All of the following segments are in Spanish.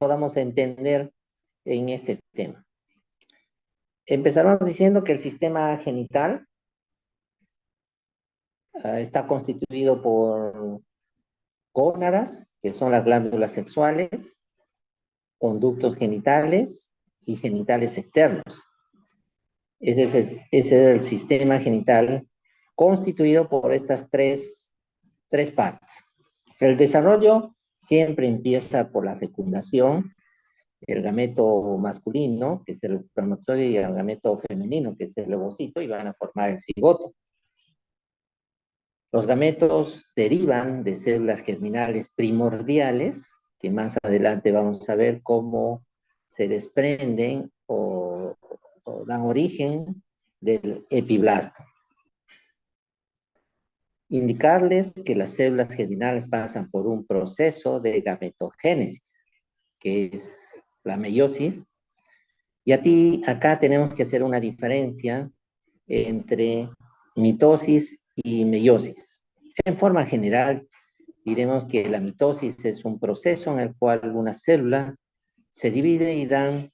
podamos entender en este tema. Empezaremos diciendo que el sistema genital está constituido por gónadas, que son las glándulas sexuales, conductos genitales y genitales externos. Ese es el sistema genital constituido por estas tres partes. El desarrollo siempre empieza por la fecundación, el gameto masculino, que es el espermatozoide, y el gameto femenino, que es el ovocito, y van a formar el cigoto. Los gametos derivan de células germinales primordiales, que más adelante vamos a ver cómo se desprenden o dan origen del epiblasto. Indicarles que las células germinales pasan por un proceso de gametogénesis, que es la meiosis, y acá tenemos que hacer una diferencia entre mitosis y meiosis. En forma general, diremos que la mitosis es un proceso en el cual una célula se divide y dan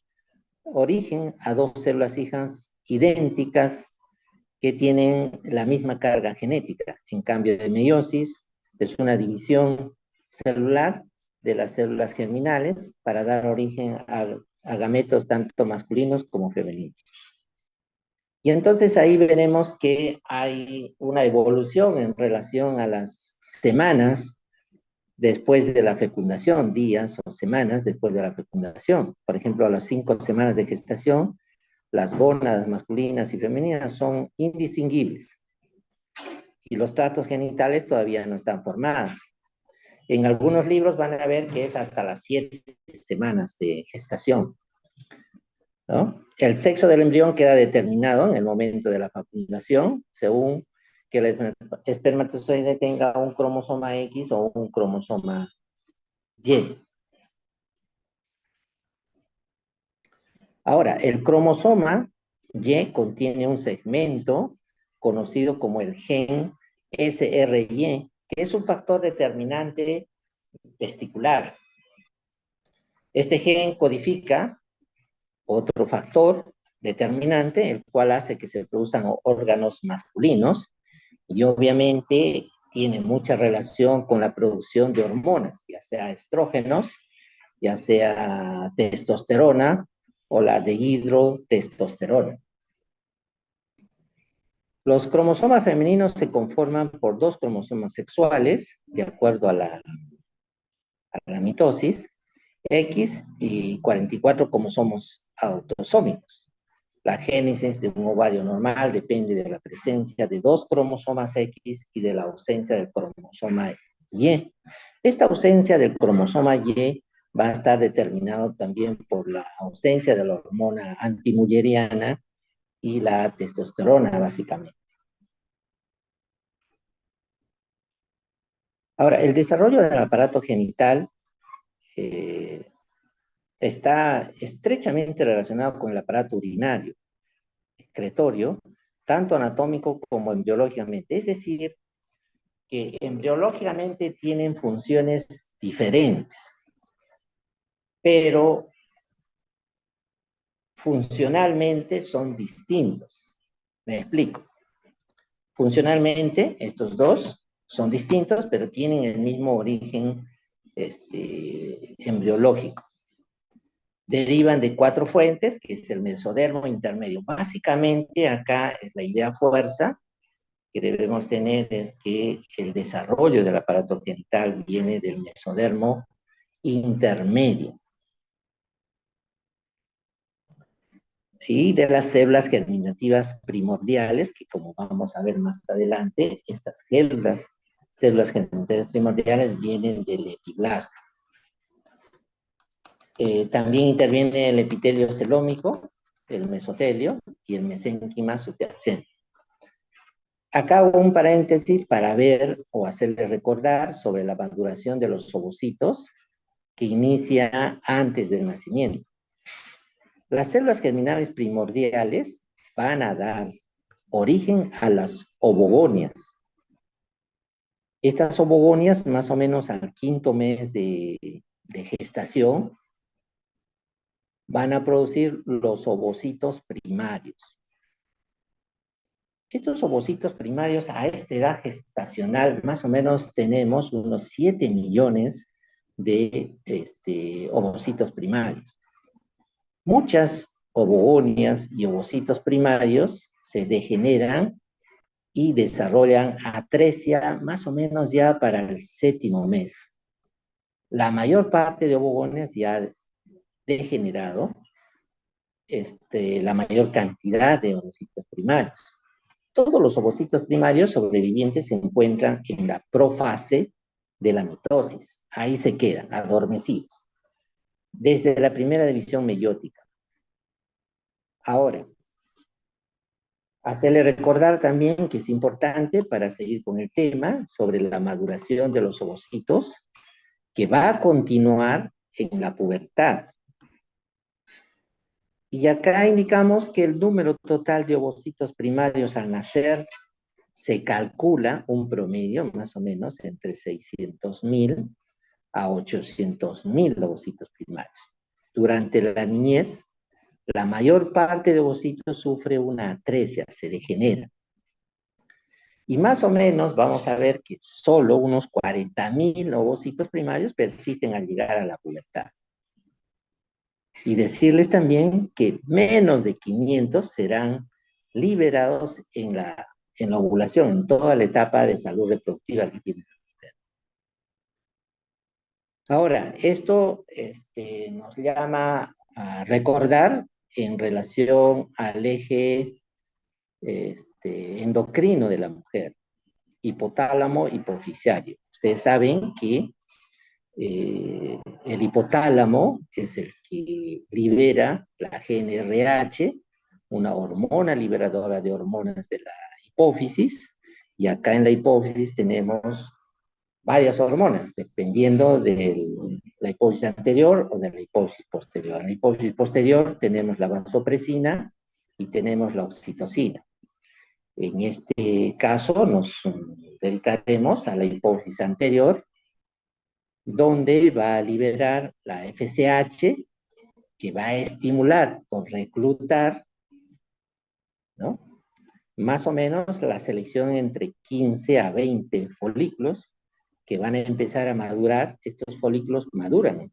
origen a dos células hijas idénticas que tienen la misma carga genética. En cambio, de meiosis es una división celular de las células germinales para dar origen a gametos tanto masculinos como femeninos. Y entonces ahí veremos que hay una evolución en relación a las semanas después de la fecundación, días o semanas después de la fecundación. Por ejemplo, a las 5 semanas de gestación, las gónadas masculinas y femeninas son indistinguibles y los tractos genitales todavía no están formados. En algunos libros van a ver que es hasta las 7 semanas de gestación, ¿no? El sexo del embrión queda determinado en el momento de la fecundación según que el espermatozoide tenga un cromosoma X o un cromosoma Y. Ahora, el cromosoma Y contiene un segmento conocido como el gen SRY, que es un factor determinante testicular. Este gen codifica otro factor determinante, el cual hace que se produzcan órganos masculinos y obviamente tiene mucha relación con la producción de hormonas, ya sea estrógenos, ya sea testosterona o la dehidrotestosterona. Los cromosomas femeninos se conforman por dos cromosomas sexuales, de acuerdo a la mitosis, X y 44 cromosomos autosómicos. La génesis de un ovario normal depende de la presencia de dos cromosomas X y de la ausencia del cromosoma Y. Esta ausencia del cromosoma Y va a estar determinado también por la ausencia de la hormona antimulleriana y la testosterona, básicamente. Ahora, el desarrollo del aparato genital está estrechamente relacionado con el aparato urinario, excretorio, tanto anatómico como embriológicamente. Es decir, que embriológicamente tienen funciones diferentes, pero funcionalmente son distintos. Me explico. Funcionalmente, estos dos son distintos, pero tienen el mismo origen embriológico. Derivan de 4 fuentes, que es el mesodermo intermedio. Básicamente, acá es la idea fuerza que debemos tener es que el desarrollo del aparato genital viene del mesodermo intermedio y de las células germinativas primordiales, que como vamos a ver más adelante, estas células germinativas primordiales vienen del epiblasto. También interviene el epitelio celómico, el mesotelio y el mesénquima subyacente. Acá hago un paréntesis para ver o hacerle recordar sobre la maduración de los ovocitos que inicia antes del nacimiento. Las células germinales primordiales van a dar origen a las ovogonias. Estas ovogonias, más o menos al 5.º mes de gestación, van a producir los ovocitos primarios. Estos ovocitos primarios a esta edad gestacional, más o menos tenemos unos 7 millones de ovocitos primarios. Muchas ovogonias y ovocitos primarios se degeneran y desarrollan atresia más o menos ya para el 7º mes. La mayor parte de ovogonias ya ha degenerado la mayor cantidad de ovocitos primarios. Todos los ovocitos primarios sobrevivientes se encuentran en la profase de la mitosis. Ahí se quedan, adormecidos, desde la primera división meiótica. Ahora, hacerle recordar también que es importante para seguir con el tema sobre la maduración de los ovocitos, que va a continuar en la pubertad. Y acá indicamos que el número total de ovocitos primarios al nacer se calcula un promedio más o menos entre 600.000 a 800.000 ovocitos primarios. Durante la niñez, la mayor parte de ovocitos sufre una atresia, se degenera. Y más o menos vamos a ver que solo unos 40.000 ovocitos primarios persisten al llegar a la pubertad. Y decirles también que menos de 500 serán liberados en la ovulación, en toda la etapa de salud reproductiva que tiene. Ahora, esto nos llama a recordar en relación al eje endocrino de la mujer, hipotálamo hipofisario. Ustedes saben que el hipotálamo es el que libera la GnRH, una hormona liberadora de hormonas de la hipófisis, y acá en la hipófisis tenemos varias hormonas, dependiendo de la hipófisis anterior o de la hipófisis posterior. En la hipófisis posterior tenemos la vasopresina y tenemos la oxitocina. En este caso nos dedicaremos a la hipófisis anterior, donde va a liberar la FSH, que va a estimular o reclutar, ¿no?, más o menos la selección entre 15 a 20 folículos que van a empezar a madurar. Estos folículos maduran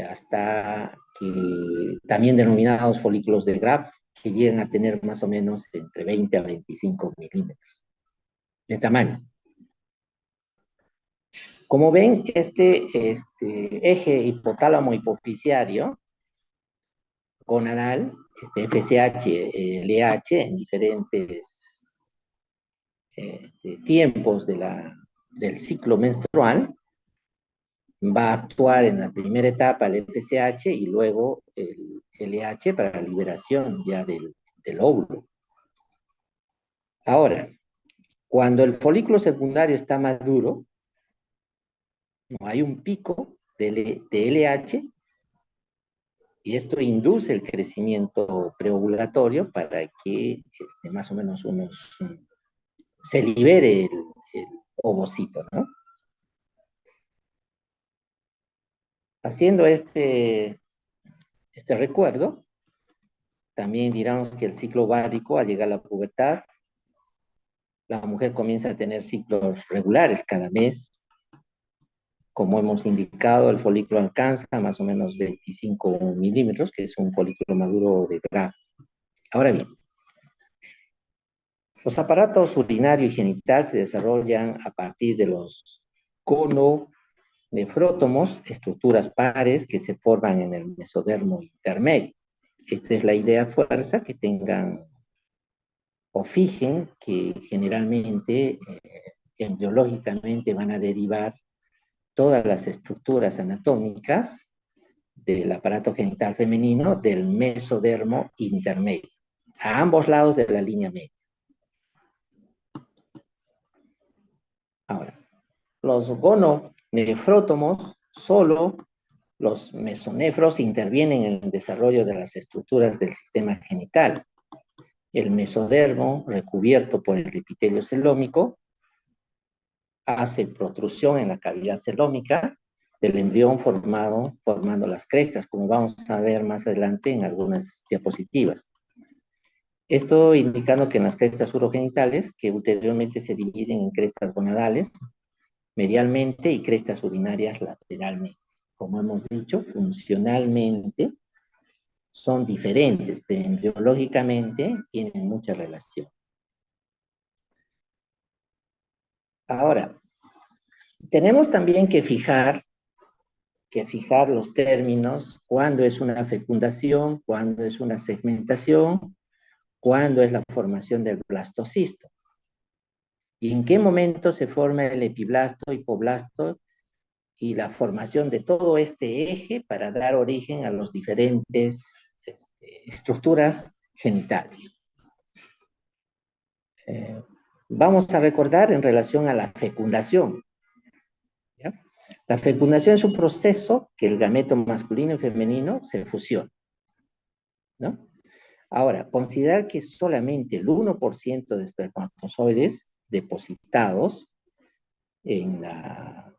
hasta que también denominados folículos de Graf, que llegan a tener más o menos entre 20 a 25 milímetros de tamaño. Como ven, este eje hipotálamo hipoficiario gonadal, FSH, LH, en diferentes tiempos del ciclo menstrual, va a actuar en la primera etapa el FSH y luego el LH para la liberación ya del óvulo. Ahora, cuando el folículo secundario está maduro, no hay un pico de LH, y esto induce el crecimiento preovulatorio para que más o menos se libere el ovocito, ¿no? Haciendo este recuerdo, también diremos que el ciclo ovárico, al llegar a la pubertad, la mujer comienza a tener ciclos regulares cada mes. Como hemos indicado, el folículo alcanza más o menos 25 milímetros, que es un folículo maduro de Graf. Ahora bien, los aparatos urinario y genital se desarrollan a partir de los gononefrótomos, estructuras pares que se forman en el mesodermo intermedio. Esta es la idea fuerza, que tengan o fijen que generalmente embriológicamente van a derivar todas las estructuras anatómicas del aparato genital femenino del mesodermo intermedio, a ambos lados de la línea media. Ahora, los gononefrótomos, solo los mesonefros intervienen en el desarrollo de las estructuras del sistema genital. El mesodermo, recubierto por el epitelio celómico, hace protrusión en la cavidad celómica del embrión formando las crestas, como vamos a ver más adelante en algunas diapositivas. Esto indicando que en las crestas urogenitales, que ulteriormente se dividen en crestas gonadales, medialmente y crestas urinarias lateralmente. Como hemos dicho, funcionalmente son diferentes, pero embriológicamente tienen mucha relación. Ahora, tenemos también que fijar los términos, cuándo es una fecundación, cuándo es una segmentación, cuándo es la formación del blastocisto. Y en qué momento se forma el epiblasto, hipoblasto y la formación de todo este eje para dar origen a las diferentes estructuras genitales. Vamos a recordar en relación a la fecundación. ¿Ya? La fecundación es un proceso que el gameto masculino y femenino se fusionan, ¿no? Ahora, considerar que solamente el 1% de espermatozoides depositados en la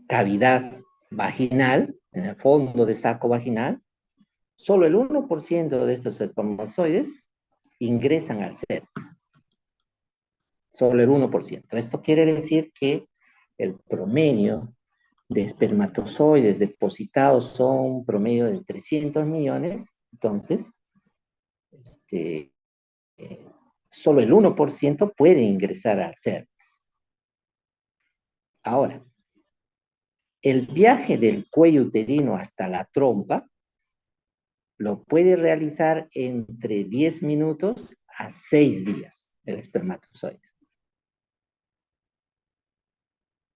cavidad vaginal, en el fondo de saco vaginal, solo el 1% de estos espermatozoides ingresan al cervix. Solo el 1%. Esto quiere decir que el promedio de espermatozoides depositados son un promedio de 300 millones, entonces, eh, solo el 1% puede ingresar al cervix. Ahora, el viaje del cuello uterino hasta la trompa lo puede realizar entre 10 minutos a 6 días el espermatozoide.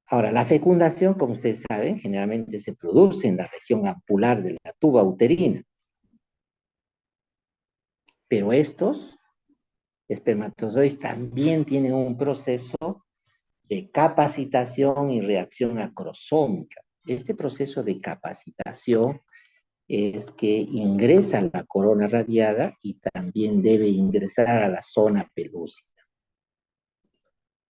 Ahora, la fecundación, como ustedes saben, generalmente se produce en la región apular de la tuba uterina. Pero estos espermatozoides también tienen un proceso de capacitación y reacción acrosómica. Este proceso de capacitación es que ingresa a la corona radiada y también debe ingresar a la zona pelúcida.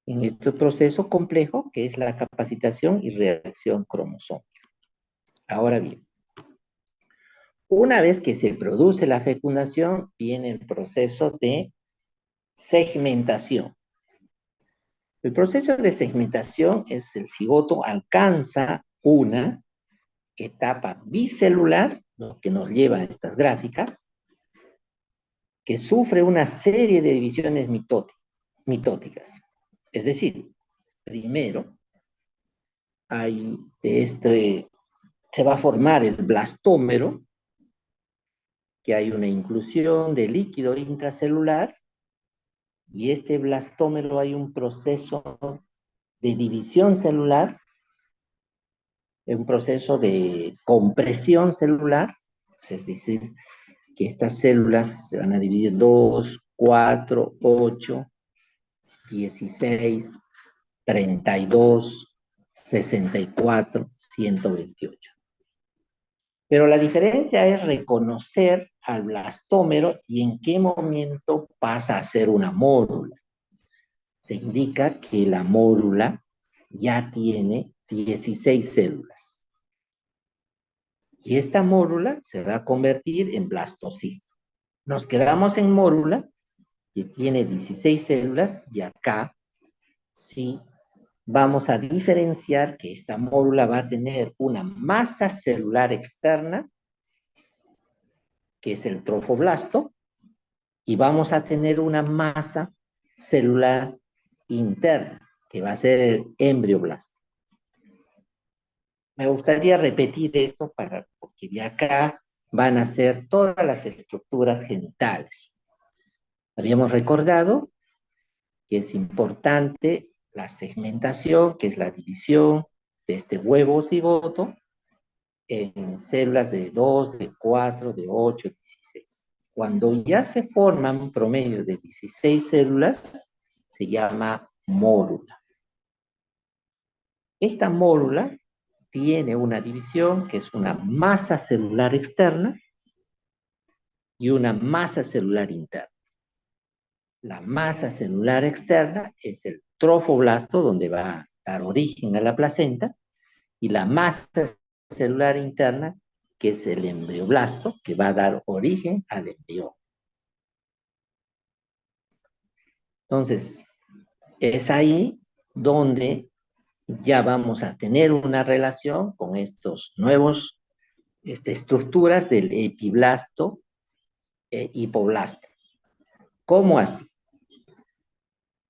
En este proceso complejo que es la capacitación y reacción cromosómica. Ahora bien, una vez que se produce la fecundación, viene el proceso de segmentación. El proceso de segmentación es el cigoto alcanza una etapa bicelular, lo que nos lleva a estas gráficas, que sufre una serie de divisiones mitóticas. Es decir, primero se va a formar el blastómero, que hay una inclusión de líquido intracelular, y este blastómero hay un proceso de división celular, un proceso de compresión celular, es decir, que estas células se van a dividir en 2, 4, 8, 16, 32, 64, 128. Pero la diferencia es reconocer al blastómero y en qué momento pasa a ser una mórula. Se indica que la mórula ya tiene 16 células. Y esta mórula se va a convertir en blastocisto. Nos quedamos en mórula, que tiene 16 células, y acá sí vamos a diferenciar que esta mórula va a tener una masa celular externa, que es el trofoblasto, y vamos a tener una masa celular interna, que va a ser el embrioblasto. Me gustaría repetir esto porque de acá van a ser todas las estructuras genitales. Habíamos recordado que es importante la segmentación, que es la división de este huevo cigoto en células de 2, de 4, de 8, 16. Cuando ya se forman un promedio de 16 células, se llama mórula. Esta mórula tiene una división que es una masa celular externa y una masa celular interna. La masa celular externa es el trofoblasto, donde va a dar origen a la placenta, y la masa celular interna, que es el embrioblasto, que va a dar origen al embrión. Entonces, es ahí donde ya vamos a tener una relación con estos nuevos estructuras del epiblasto e hipoblasto. ¿Cómo así?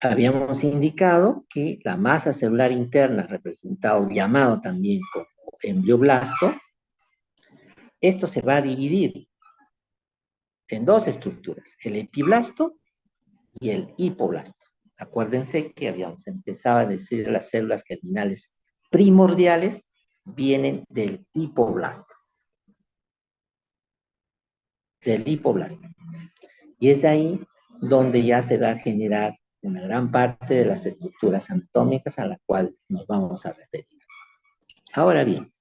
Habíamos indicado que la masa celular interna, representado, llamado también como embrioblasto, esto se va a dividir en dos estructuras, el epiblasto y el hipoblasto. Acuérdense que habíamos empezado a decir las células germinales primordiales vienen del hipoblasto. Del hipoblasto. Y es ahí donde ya se va a generar una gran parte de las estructuras anatómicas a la cual nos vamos a referir. Ahora bien,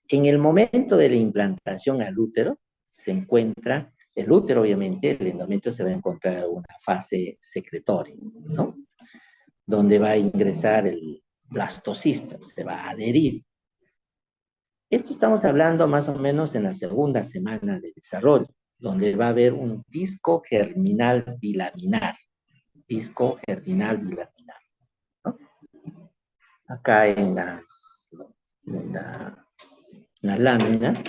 en el momento de la implantación al útero, se encuentra el útero, obviamente, el endometrio se va a encontrar en una fase secretoria, ¿no? Donde va a ingresar el blastocisto, se va a adherir. Esto estamos hablando más o menos en la segunda semana de desarrollo, donde va a haber un disco germinal bilaminar. Disco germinal bilaminar, ¿no? Acá en la lámina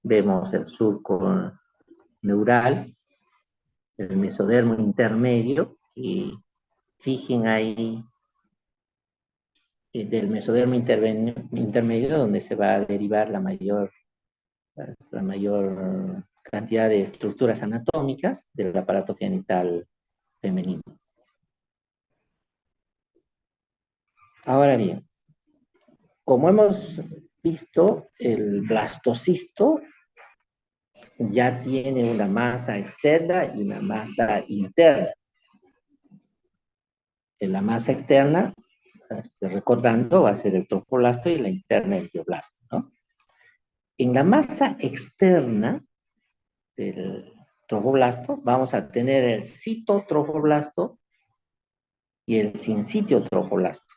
vemos el surco neural, el mesodermo intermedio, y fijen ahí del mesodermo intermedio donde se va a derivar la mayor cantidad de estructuras anatómicas del aparato genital femenino. Ahora bien, como hemos visto, el blastocisto ya tiene una masa externa y una masa interna. En la masa externa, recordando, va a ser el trofoblasto y la interna el bioblasto, ¿no? En la masa externa del trofoblasto vamos a tener el citotrofoblasto y el sincitio trofoblasto.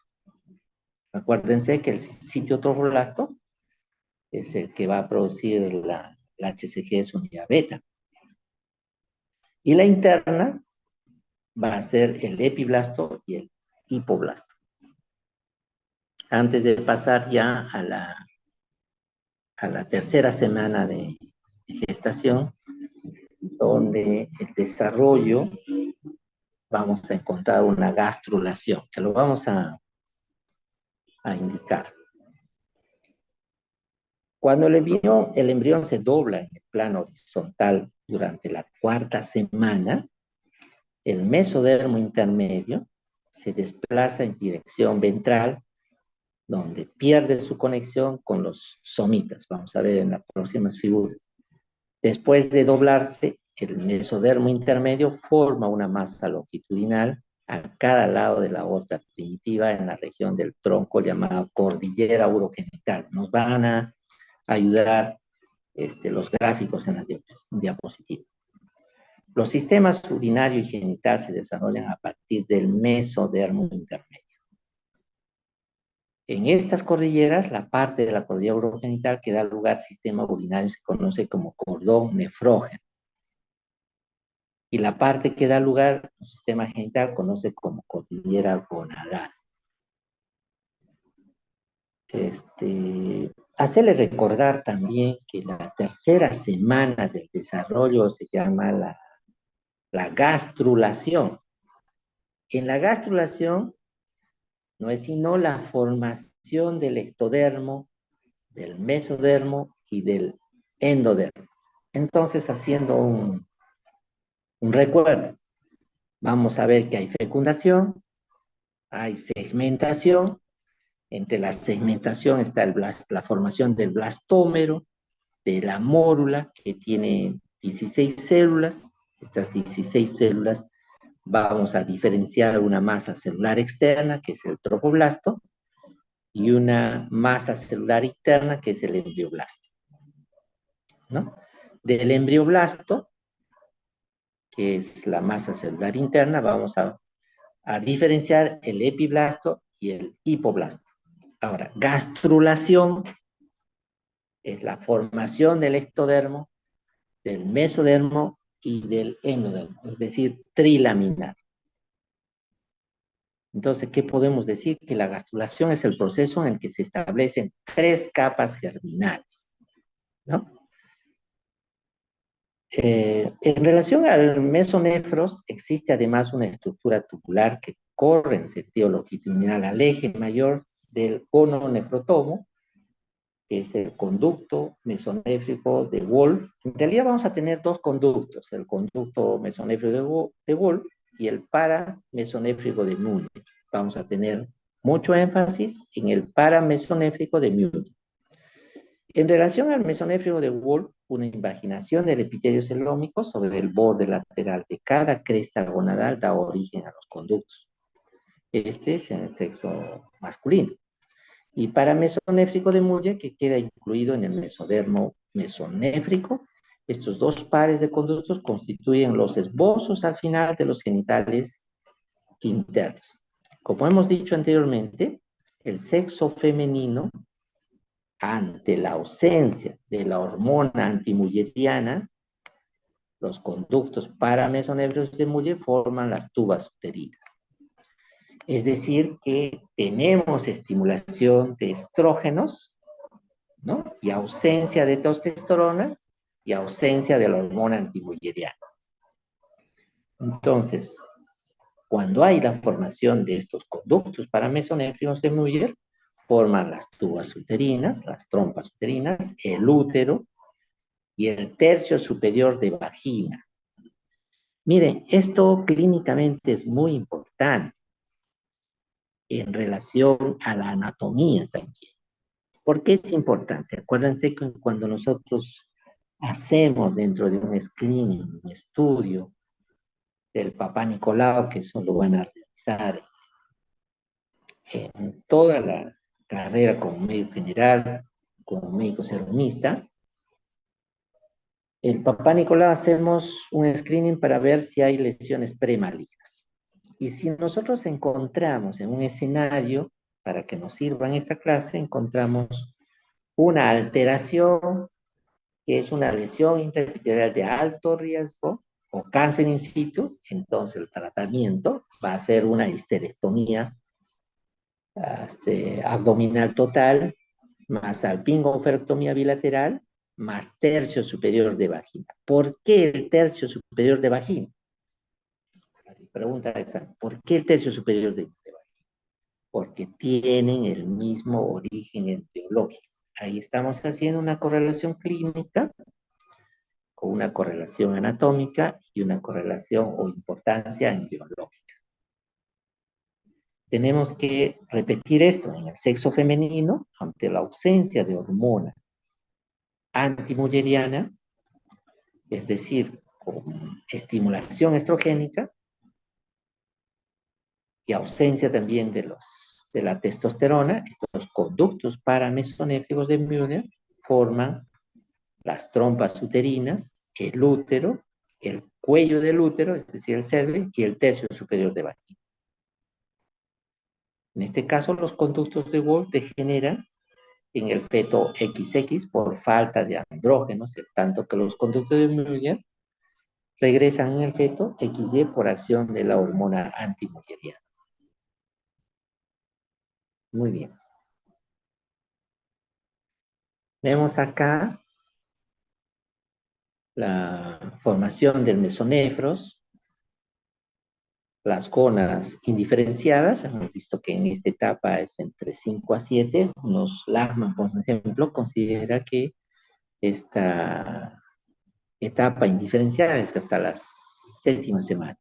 Acuérdense que el sitio trofoblasto es el que va a producir la HCG de su unidad beta. Y la interna va a ser el epiblasto y el hipoblasto. Antes de pasar ya a la tercera semana de gestación, donde el desarrollo vamos a encontrar una gastrulación, que lo vamos a indicar. Cuando el embrión se dobla en el plano horizontal durante la cuarta semana, el mesodermo intermedio se desplaza en dirección ventral, donde pierde su conexión con los somitas. Vamos a ver en las próximas figuras. Después de doblarse, el mesodermo intermedio forma una masa longitudinal a cada lado de la aorta primitiva en la región del tronco llamada cordillera urogenital. Nos van a ayudar los gráficos en las diapositivas. Los sistemas urinario y genital se desarrollan a partir del mesodermo intermedio. En estas cordilleras, la parte de la cordillera urogenital que da lugar al sistema urinario se conoce como cordón nefrógeno. Y la parte que da lugar al sistema genital conoce como cordillera gonadal. Hacerle recordar también que la tercera semana del desarrollo se llama la gastrulación. En la gastrulación no es sino la formación del ectodermo, del mesodermo y del endodermo. Entonces, haciendo un recuerdo, vamos a ver que hay fecundación, hay segmentación. Entre la segmentación está la formación del blastómero, de la mórula, que tiene 16 células. Estas 16 células vamos a diferenciar una masa celular externa, que es el tropoblasto, y una masa celular interna, que es el embrioblasto, ¿no? Del embrioblasto, que es la masa celular interna, vamos a diferenciar el epiblasto y el hipoblasto. Ahora, gastrulación es la formación del ectodermo, del mesodermo y del endodermo, es decir, trilaminar. Entonces, ¿qué podemos decir? Que la gastrulación es el proceso en el que se establecen tres capas germinales, ¿no? En relación al mesonefros, existe además una estructura tubular que corre en sentido longitudinal al eje mayor del gononefrotomo, que es el conducto mesonéfrico de Wolff. En realidad vamos a tener dos conductos, el conducto mesonéfrico de Wolff y el paramesonéfrico de Müller. Vamos a tener mucho énfasis en el paramesonéfrico de Müller. En relación al mesonéfrico de Wolff, una invaginación del epitelio celómico sobre el borde lateral de cada cresta gonadal da origen a los conductos. Este es en el sexo masculino. Y paramesonéfrico de Muller, que queda incluido en el mesodermo mesonéfrico. Estos dos pares de conductos constituyen los esbozos al final de los genitales internos. Como hemos dicho anteriormente, el sexo femenino, ante la ausencia de la hormona antimulleriana, los conductos paramesonéfricos de Muller forman las tubas uterinas. Es decir, que tenemos estimulación de estrógenos, ¿no? Y ausencia de testosterona y ausencia de la hormona antimulleriana. Entonces, cuando hay la formación de estos conductos paramesonéfricos de Muller, forman las tubas uterinas, las trompas uterinas, el útero y el tercio superior de vagina. Miren, esto clínicamente es muy importante en relación a la anatomía también. ¿Por qué es importante? Acuérdense que cuando nosotros hacemos dentro de un screening, un estudio del Papá Nicolau, que eso lo van a realizar en toda la carrera como médico general, como médico serumista, el Papá Nicolau hacemos un screening para ver si hay lesiones premalignas. Y si nosotros encontramos en un escenario, para que nos sirva en esta clase, encontramos una alteración que es una lesión intraepitelial de alto riesgo o cáncer in situ, entonces el tratamiento va a ser una histerectomía abdominal total, más salpingoferectomía bilateral, más tercio superior de vagina. ¿Por qué el tercio superior de vagina? Así pregunta el examen. ¿Por qué el tercio superior de vagina? Porque tienen el mismo origen etiológico. Ahí estamos haciendo una correlación clínica con una correlación anatómica y una correlación o importancia embriológica. Tenemos que repetir esto en el sexo femenino ante la ausencia de hormona antimulleriana, es decir, con estimulación estrogénica y ausencia también de la testosterona. Estos conductos paramesonéfricos de Müller forman las trompas uterinas, el útero, el cuello del útero, es decir, el cervix, y el tercio superior de vagina. En este caso, los conductos de Wolff degeneran en el feto XX por falta de andrógenos, tanto que los conductos de Müller regresan en el feto XY por acción de la hormona antimulleriana. Muy bien. Vemos acá la formación del mesonefros, las gonas indiferenciadas. Hemos visto que en esta etapa es entre 5 a 7. Unos Lachman, por ejemplo, considera que esta etapa indiferenciada es hasta la séptima semana.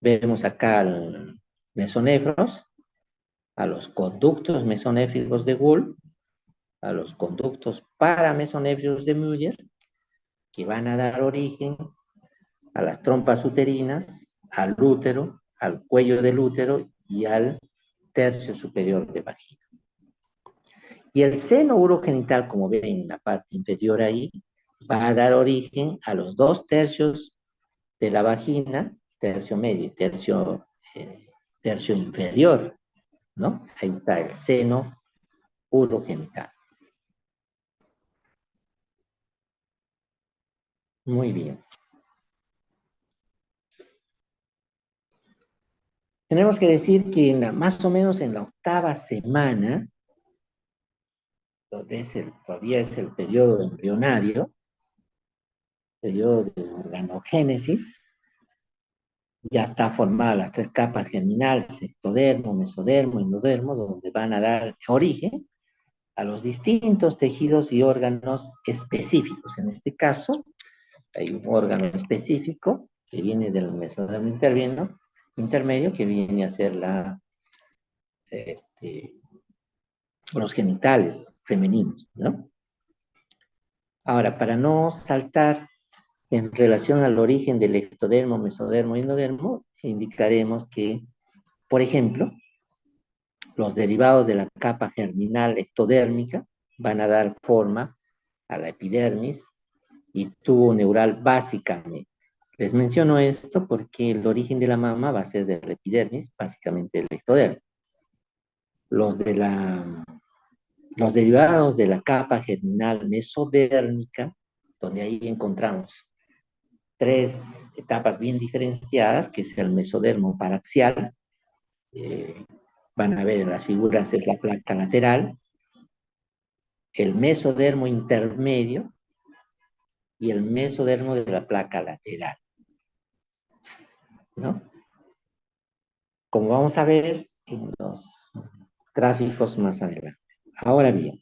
Vemos acá al mesonefros, a los conductos mesonéfricos de Wolff, a los conductos paramesonéfricos de Müller, que van a dar origen a las trompas uterinas, al útero, al cuello del útero y al tercio superior de vagina. Y el seno urogenital, como ven en la parte inferior ahí, va a dar origen a los dos tercios de la vagina, tercio medio y tercio inferior. ¿no? Ahí está el seno urogenital. Muy bien. Tenemos que decir que más o menos en la octava semana, donde todavía es el periodo embrionario, periodo de organogénesis, ya está formada las tres capas germinales, ectodermo, mesodermo, endodermo, donde van a dar origen a los distintos tejidos y órganos específicos. En este caso, hay un órgano específico que viene del mesodermo intermedio, que viene a ser este, los genitales femeninos, ¿no? Ahora, para no saltar en relación al origen del ectodermo, mesodermo y endodermo, indicaremos que, por ejemplo, los derivados de la capa germinal ectodérmica van a dar forma a la epidermis y tubo neural básicamente. Les menciono esto porque el origen de la mama va a ser de la epidermis, básicamente el ectodermo. Los, de la, los derivados de la capa germinal mesodérmica, donde ahí encontramos tres etapas bien diferenciadas, que es el mesodermo paraxial, van a ver en las figuras, es la placa lateral, el mesodermo intermedio y el mesodermo de la placa lateral, ¿no? Como vamos a ver en los gráficos más adelante. Ahora bien,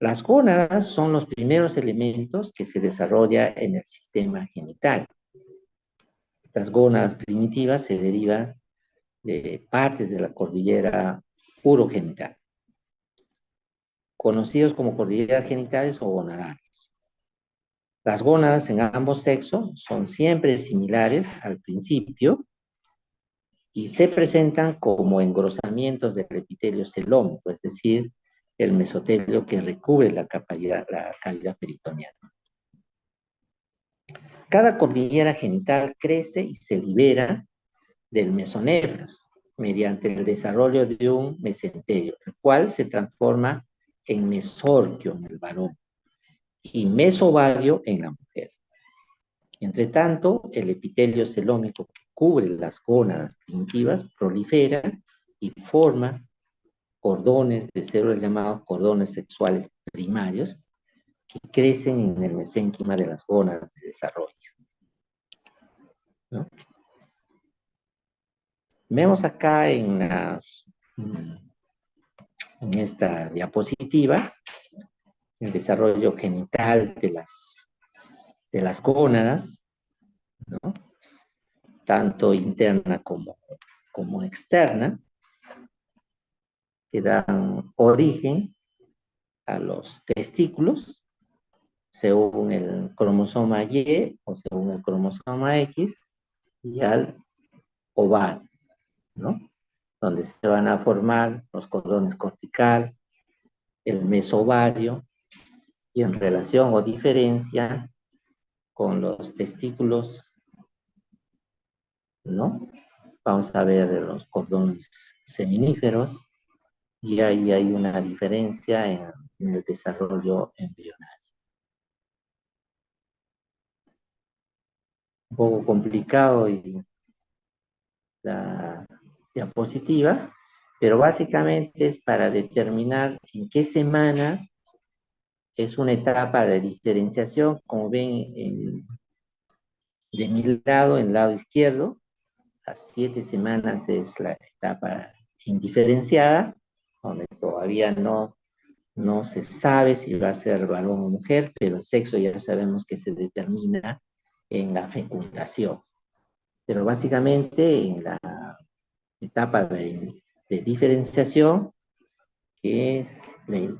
las gónadas son los primeros elementos que se desarrolla en el sistema genital. Estas gónadas primitivas se derivan de partes de la cordillera urogenital, conocidos como cordilleras genitales o gonadales. Las gónadas en ambos sexos son siempre similares al principio y se presentan como engrosamientos del epitelio celómico, es decir, el mesotelio que recubre la cavidad peritoneal. Cada cordillera genital crece y se libera del mesonefros mediante el desarrollo de un mesenterio, el cual se transforma en mesorquio en el varón y mesovario en la mujer. Entre tanto, el epitelio celómico que cubre las gónadas primitivas prolifera y forma cordones de células llamados cordones sexuales primarios que crecen en el mesénquima de las gónadas de desarrollo, ¿no? Vemos acá en esta diapositiva el desarrollo genital de las gónadas, ¿no? Tanto interna como externa, que dan origen a los testículos según el cromosoma Y o según el cromosoma X y al ovario, ¿no? Donde se van a formar los cordones cortical, el mesovario y en relación o diferencia con los testículos, ¿no? Vamos a ver los cordones seminíferos y ahí hay una diferencia en el desarrollo embrionario. Un poco complicado y la diapositiva, pero básicamente es para determinar en qué semana es una etapa de diferenciación, como ven de mi lado, en el lado izquierdo, las 7 semanas es la etapa indiferenciada, donde todavía no se sabe si va a ser varón o mujer, pero el sexo ya sabemos que se determina en la fecundación. Pero básicamente en la etapa de diferenciación, que se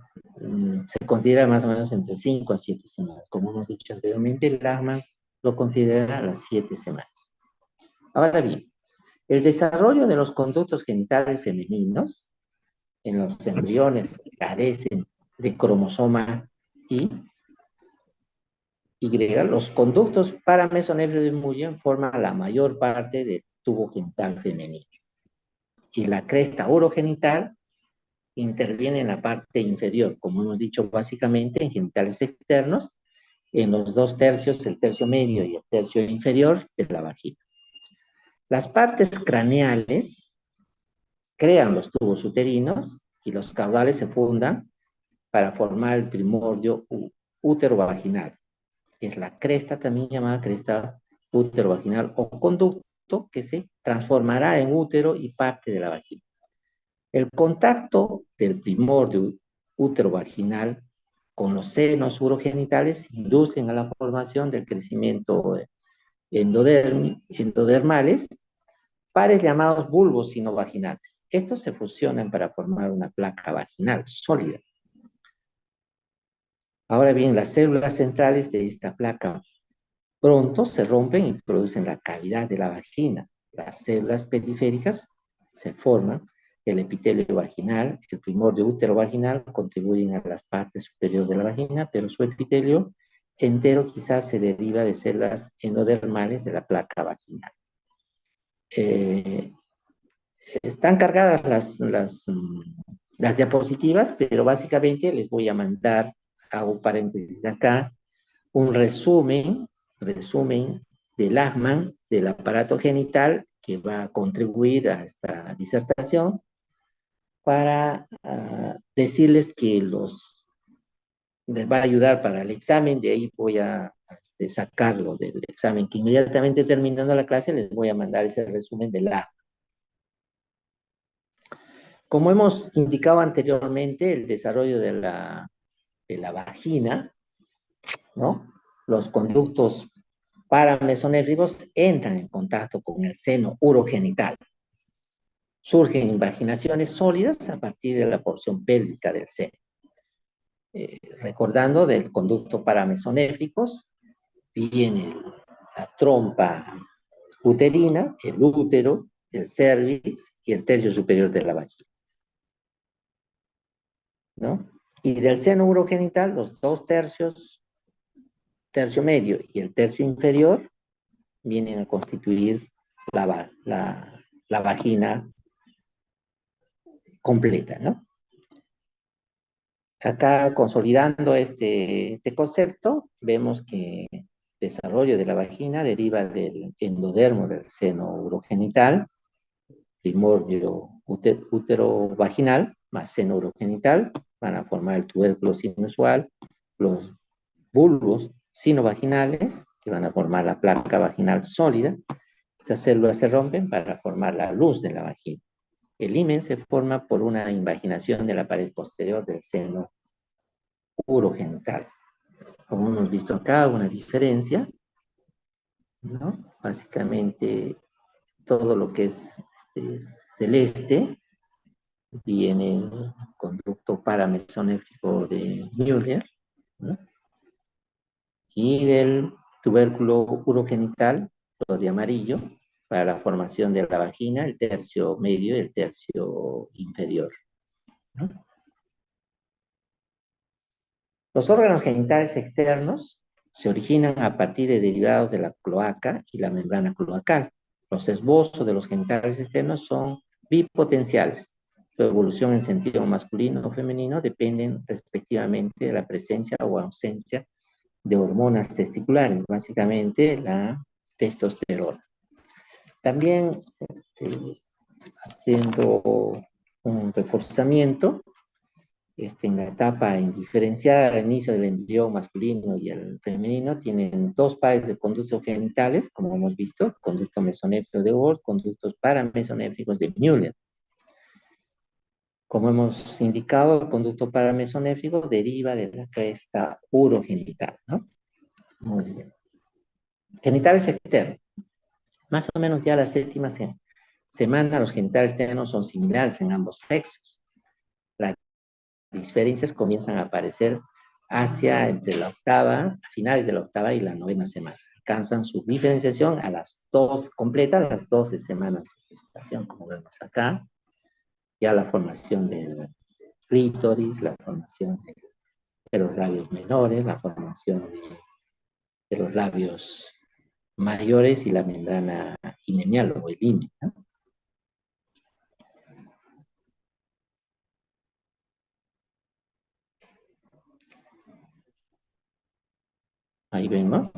considera más o menos entre 5 a 7 semanas. Como hemos dicho anteriormente, el Lachman lo considera las 7 semanas. Ahora bien, el desarrollo de los conductos genitales femeninos en los embriones que carecen de cromosoma los conductos paramesonéfricos de Mullen forman la mayor parte del tubo genital femenino. y la cresta urogenital interviene en la parte inferior, como hemos dicho básicamente en genitales externos, en los dos tercios, el tercio medio y el tercio inferior de la vagina. Las partes craneales crean los tubos uterinos y los caudales se fundan para formar el primordio útero-vaginal, que es la cresta también llamada cresta útero-vaginal o conducto que se transformará en útero y parte de la vagina. El contacto del primordio útero-vaginal con los senos urogenitales inducen a la formación del crecimiento endodermales, pares llamados bulbos sinovaginales. Estos se fusionan para formar una placa vaginal sólida. Ahora bien, las células centrales de esta placa pronto se rompen y producen la cavidad de la vagina. Las células periféricas se forman, el epitelio vaginal, el primordio útero vaginal contribuyen a las partes superiores de la vagina, pero su epitelio entero quizás se deriva de células endodermales de la placa vaginal. Están cargadas las diapositivas, pero básicamente les voy a mandar, hago paréntesis acá, un resumen del Lachman del aparato genital que va a contribuir a esta disertación para decirles que les va a ayudar para el examen. De ahí voy a sacarlo del examen, que inmediatamente terminando la clase les voy a mandar ese resumen del Lachman. Como hemos indicado anteriormente, el desarrollo de la vagina, ¿no? Los conductos paramesonéfricos entran en contacto con el seno urogenital. Surgen invaginaciones sólidas a partir de la porción pélvica del seno. Recordando del conducto paramesonéfricos, viene la trompa uterina, el útero, el cervix y el tercio superior de la vagina, ¿no? Y del seno urogenital, los dos tercios, tercio medio y el tercio inferior, vienen a constituir la vagina completa, ¿no? Acá, consolidando este concepto, vemos que el desarrollo de la vagina deriva del endodermo del seno urogenital, primordio útero vaginal más seno urogenital, van a formar el tubérculo sinusual, los bulbos sinovaginales, que van a formar la placa vaginal sólida. Estas células se rompen para formar la luz de la vagina. El himen se forma por una invaginación de la pared posterior del seno urogenital. Como hemos visto acá, una diferencia, ¿no? Básicamente, todo lo que es celeste viene el conducto paramesonéfrico de Müller, ¿no? Y del tubérculo urogenital, lo de amarillo, para la formación de la vagina, el tercio medio y el tercio inferior, ¿no? Los órganos genitales externos se originan a partir de derivados de la cloaca y la membrana cloacal. Los esbozos de los genitales externos son bipotenciales. Su evolución en sentido masculino o femenino dependen respectivamente de la presencia o ausencia de hormonas testiculares, básicamente la testosterona. También haciendo un reforzamiento, en la etapa indiferenciada al inicio del embrión masculino y el femenino, tienen dos pares de conductos genitales, como hemos visto, conducto mesonéfrico de Wolff, conductos paramesonéfricos de Müller. Como hemos indicado, el conducto paramesonéfrico deriva de la cresta urogenital, ¿no? Muy bien. Genitales externos. Más o menos ya la séptima semana, los genitales externos son similares en ambos sexos. Las diferencias comienzan a aparecer entre la octava, a finales de la octava y la novena semana. Alcanzan su diferenciación a las 2, completa las 12 semanas de gestación, como vemos acá. Ya la formación del clítoris, la formación de los labios menores, la formación de los labios mayores y la membrana himenial o el himen, ¿no? Ahí vemos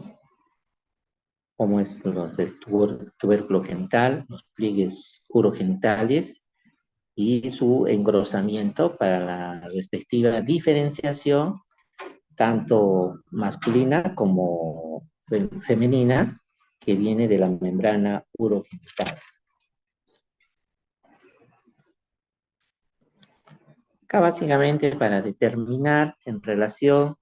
cómo es los del tubérculo genital, los pliegues urogenitales y su engrosamiento para la respectiva diferenciación, tanto masculina como femenina, que viene de la membrana urogenital. Acá básicamente para determinar en relación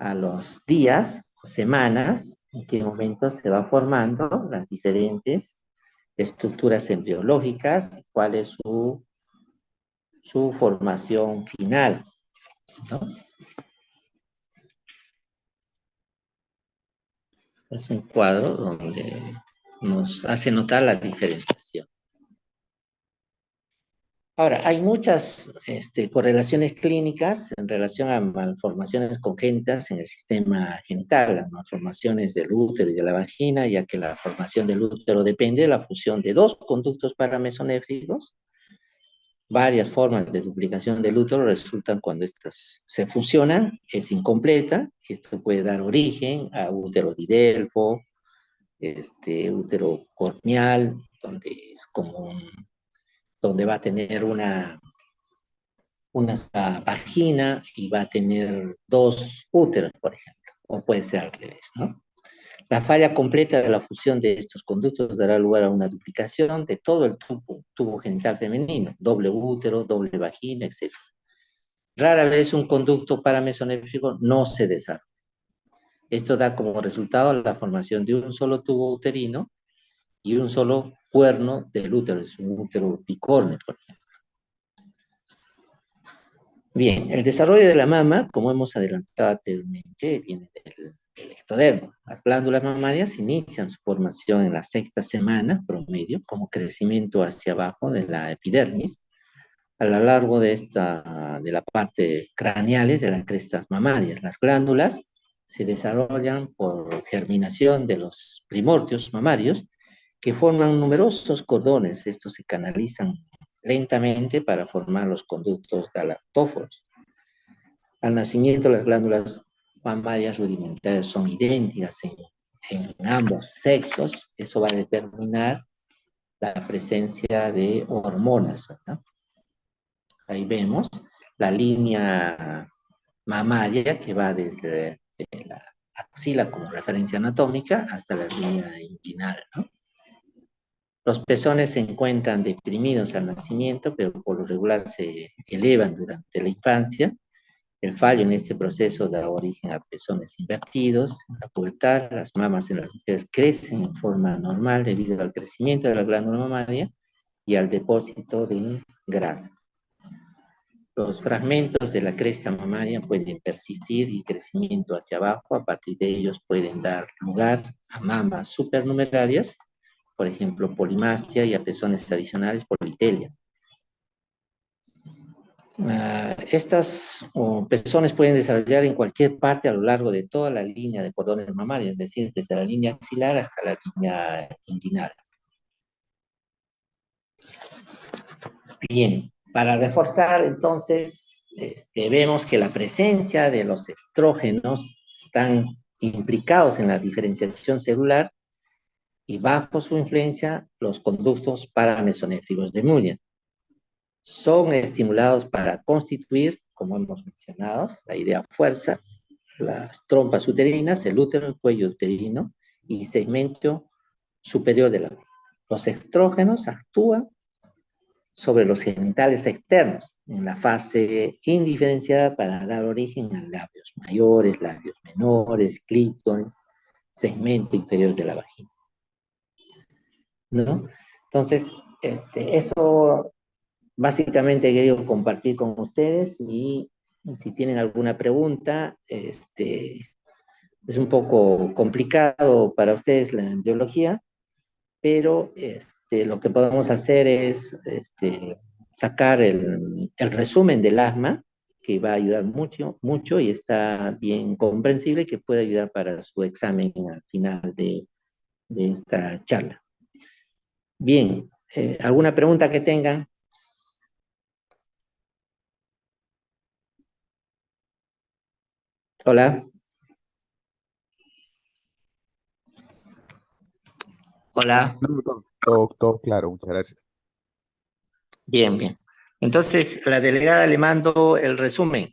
a los días o semanas en qué momento se va formando las diferentes estructuras embriológicas, cuál es su formación final, ¿no? Es un cuadro donde nos hace notar la diferenciación. Ahora, hay muchas correlaciones clínicas en relación a malformaciones congénitas en el sistema genital, las malformaciones del útero y de la vagina, ya que la formación del útero depende de la fusión de dos conductos paramesonéfricos. Varias formas de duplicación del útero resultan cuando estas se fusionan, es incompleta. Esto puede dar origen a útero didelfo, útero corneal, donde es como donde va a tener una vagina y va a tener dos úteros, por ejemplo, o puede ser al revés, ¿no? La falla completa de la fusión de estos conductos dará lugar a una duplicación de todo el tubo genital femenino, doble útero, doble vagina, etc. Rara vez un conducto paramesonéfrico no se desarrolla. Esto da como resultado la formación de un solo tubo uterino y un solo cuerno del útero, es un útero bicornio, por ejemplo. Bien, el desarrollo de la mama, como hemos adelantado anteriormente, viene del ectodermo. Las glándulas mamarias inician su formación en la sexta semana promedio, como crecimiento hacia abajo de la epidermis, a lo largo de la parte craneales de las crestas mamarias. Las glándulas se desarrollan por germinación de los primordios mamarios que forman numerosos cordones. Estos se canalizan lentamente para formar los conductos galactóforos. Al nacimiento, las glándulas mamarias rudimentarias son idénticas en ambos sexos. Eso va a determinar la presencia de hormonas, ¿verdad? Ahí vemos la línea mamaria que va desde la axila como referencia anatómica hasta la línea inguinal, ¿no? Los pezones se encuentran deprimidos al nacimiento, pero por lo regular se elevan durante la infancia. El fallo en este proceso da origen a pezones invertidos. En la pubertad, las mamas en las mujeres crecen en forma normal debido al crecimiento de la glándula mamaria y al depósito de grasa. Los fragmentos de la cresta mamaria pueden persistir y crecimiento hacia abajo. A partir de ellos pueden dar lugar a mamas supernumerarias, por ejemplo, polimastia, y a pezones adicionales, politelia. Estas pezones pueden desarrollar en cualquier parte a lo largo de toda la línea de cordones mamarios, es decir, desde la línea axilar hasta la línea inguinal. Bien, para reforzar entonces, vemos que la presencia de los estrógenos están implicados en la diferenciación celular y bajo su influencia los conductos paramesonéfricos de Muller son estimulados para constituir, como hemos mencionado, la idea fuerza, las trompas uterinas, el útero, el cuello uterino y segmento superior de la mujer. Los estrógenos actúan sobre los genitales externos en la fase indiferenciada para dar origen a labios mayores, labios menores, clítoris, segmento inferior de la vagina, ¿no? Entonces, eso básicamente he querido compartir con ustedes y si tienen alguna pregunta, es un poco complicado para ustedes la embriología, pero lo que podemos hacer es sacar el resumen del asma, que va a ayudar mucho, mucho y está bien comprensible, que puede ayudar para su examen al final de esta charla. Bien, ¿alguna pregunta que tengan? Hola. Hola, No, todo claro, muchas gracias. bien, bien. Entonces, la delegada le mando el resumen.